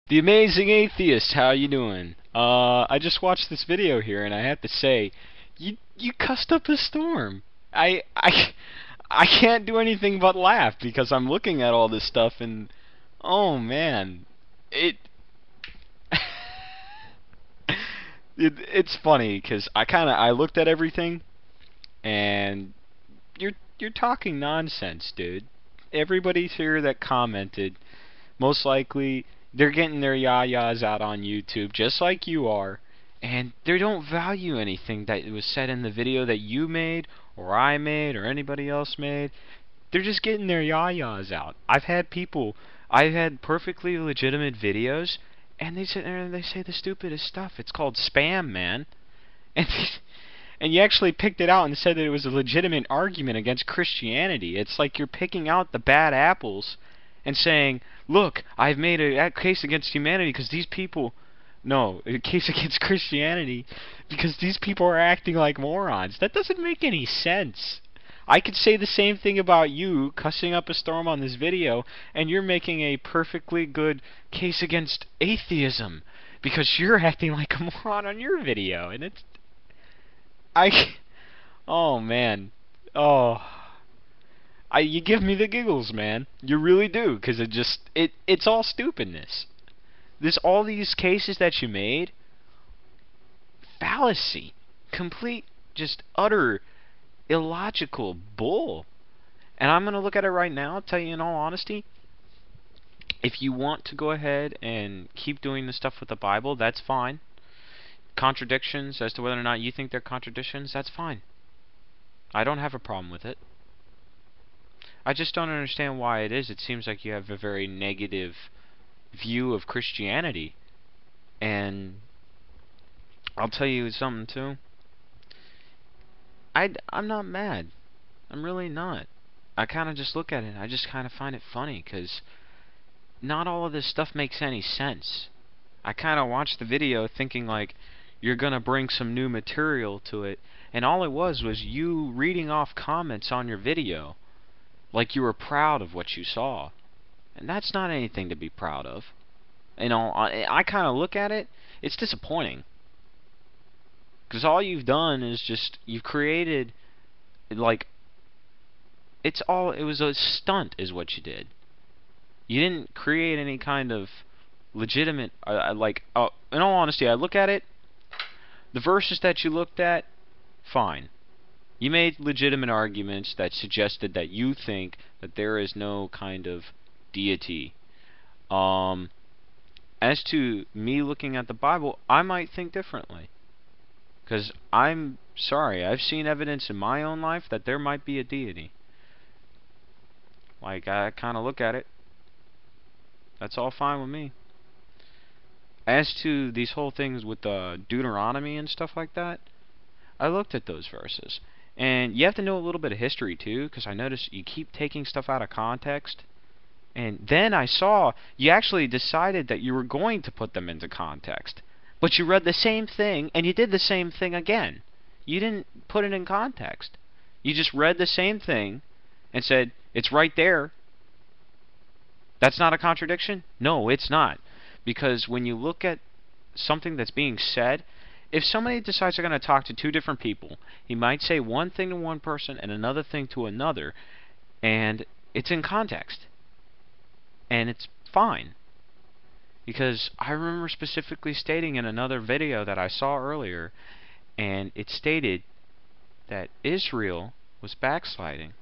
The Amazing Atheist, how you doing? I just watched this video here, and I have to say, you cussed up a storm. I I I can't do anything but laugh because I'm looking at all this stuff, and oh man, it, it's funny because I looked at everything, and you're talking nonsense, dude. Everybody here that commented, most likely they're getting their yah-yahs out on YouTube just like you are, and they don't value anything that was said in the video that you made or I made or anybody else made. They're just getting their yah-yahs out. I've had perfectly legitimate videos, and they sit there and they say the stupidest stuff. It's called spam, man. And and you actually picked it out and said that it was a legitimate argument against Christianity. It's like you're picking out the bad apples and saying, look, I've made a case against humanity because these people... No, a case against Christianity because these people are acting like morons. That doesn't make any sense. I could say the same thing about you cussing up a storm on this video, and you're making a perfectly good case against atheism because you're acting like a moron on your video, and it's... I... Oh, man. Oh... you give me the giggles, man. You really do, because it's all stupidness. All these cases that you made, fallacy, complete, just utter, illogical bull. And I'm gonna look at it right now. I'll tell you in all honesty, if you want to go ahead and keep doing the stuff with the Bible, that's fine. Contradictions as to whether or not you think they're contradictions, that's fine. I don't have a problem with it. I just don't understand why it is. It seems like you have a very negative view of Christianity. And I'll tell you something too. I'm not mad. I'm really not. I kind of just look at it and I just kind of find it funny because not all of this stuff makes any sense. I kind of watched the video thinking like you're gonna bring some new material to it, and all it was you reading off comments on your video like you were proud of what you saw. And that's not anything to be proud of. You know, I kind of look at it, it's disappointing. Because all you've done is just, you've created, like, it was a stunt is what you did. You didn't create any kind of legitimate, in all honesty, I look at it, the verses that you looked at, fine. You made legitimate arguments that suggested that you think that there is no kind of deity. As to me looking at the Bible, I might think differently. Because I'm sorry, I've seen evidence in my own life that there might be a deity. Like, I kind of look at it. That's all fine with me. As to these whole things with Deuteronomy and stuff like that, I looked at those verses. And you have to know a little bit of history too, because I noticed you keep taking stuff out of context. And then I saw you actually decided that you were going to put them into context. But you read the same thing, and you did the same thing again. You didn't put it in context. You just read the same thing and said, it's right there. That's not a contradiction? No, it's not. Because when you look at something that's being said, if somebody decides they're going to talk to two different people, he might say one thing to one person and another thing to another, and it's in context. And it's fine. Because I remember specifically stating in another video that I saw earlier, and it stated that Israel was backsliding,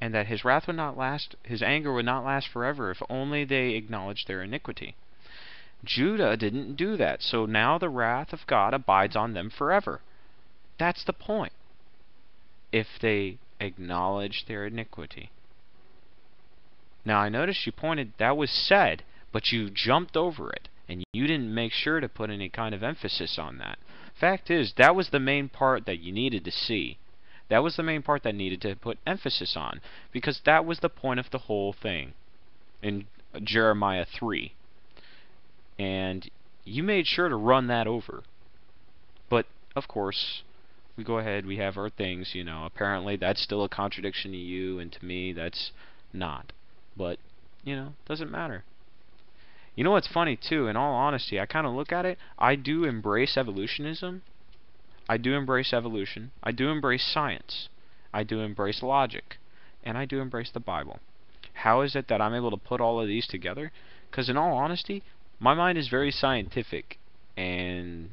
and that his wrath would not last, his anger would not last forever if only they acknowledged their iniquity. Judah didn't do that, so now the wrath of God abides on them forever. That's the point. If they acknowledge their iniquity. Now I noticed you pointed, that was said, but you jumped over it, and you didn't make sure to put any kind of emphasis on that. Fact is, that was the main part that you needed to see. That was the main part that needed to put emphasis on, because that was the point of the whole thing in Jeremiah 3. And you made sure to run that over. But, of course, we go ahead, we have our things, you know. Apparently that's still a contradiction to you, and to me that's not. But, you know, doesn't matter. You know what's funny too, in all honesty, I kind of look at it, I do embrace evolutionism. I do embrace evolution. I do embrace science. I do embrace logic. And I do embrace the Bible. How is it that I'm able to put all of these together? Because in all honesty, my mind is very scientific, and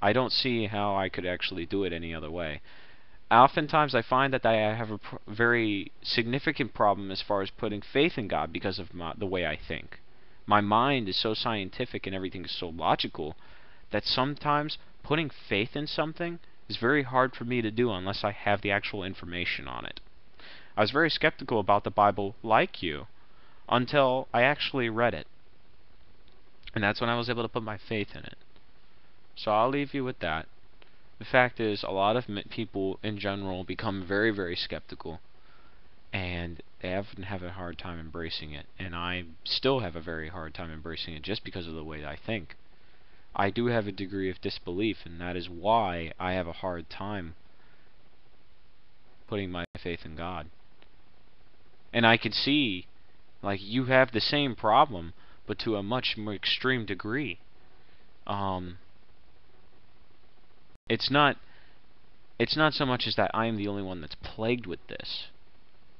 I don't see how I could actually do it any other way. Oftentimes I find that I have a very significant problem as far as putting faith in God because of the way I think. My mind is so scientific and everything is so logical that sometimes putting faith in something is very hard for me to do unless I have the actual information on it. I was very skeptical about the Bible, like you, until I actually read it. And that's when I was able to put my faith in it. So I'll leave you with that. The fact is, a lot of people in general become very, very skeptical, and they often have a hard time embracing it. And I still have a very hard time embracing it just because of the way I think. I do have a degree of disbelief, and that is why I have a hard time putting my faith in God. And I can see, like, you have the same problem, but to a much more extreme degree. It's not so much as that I am the only one that's plagued with this.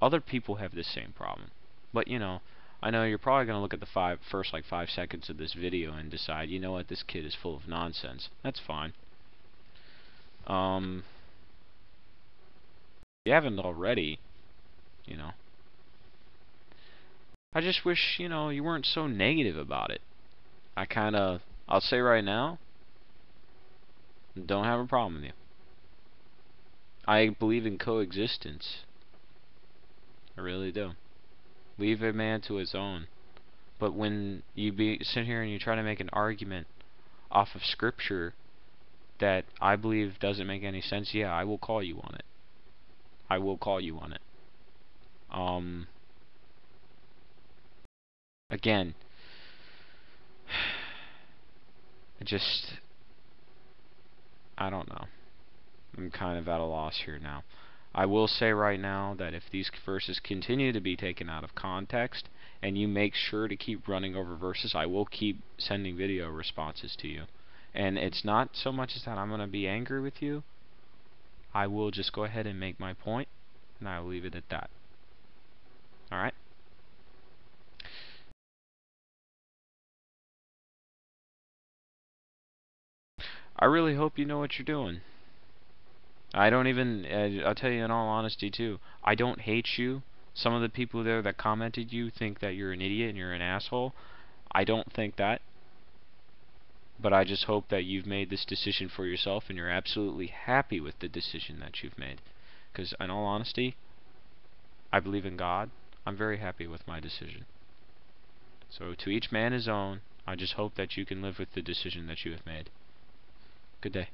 Other people have this same problem. But, you know, I know you're probably going to look at the first 5 seconds of this video and decide, you know what, this kid is full of nonsense. That's fine. If you haven't already, you know, I just wish, you know, you weren't so negative about it. I'll say right now, don't have a problem with you. I believe in coexistence. I really do. Leave a man to his own. But when you sit here and you try to make an argument off of scripture that I believe doesn't make any sense, yeah, I will call you on it. I will call you on it. Again, I don't know. I'm kind of at a loss here now. I will say right now that if these verses continue to be taken out of context, and you make sure to keep running over verses, I will keep sending video responses to you. And it's not so much as that I'm going to be angry with you. I will just go ahead and make my point, and I will leave it at that. Alright? I really hope you know what you're doing. I don't even, I'll tell you in all honesty too, I don't hate you. Some of the people there that commented you think that you're an idiot and you're an asshole. I don't think that. But I just hope that you've made this decision for yourself and you're absolutely happy with the decision that you've made. Because in all honesty, I believe in God. I'm very happy with my decision. So to each man his own. I just hope that you can live with the decision that you have made. Good day.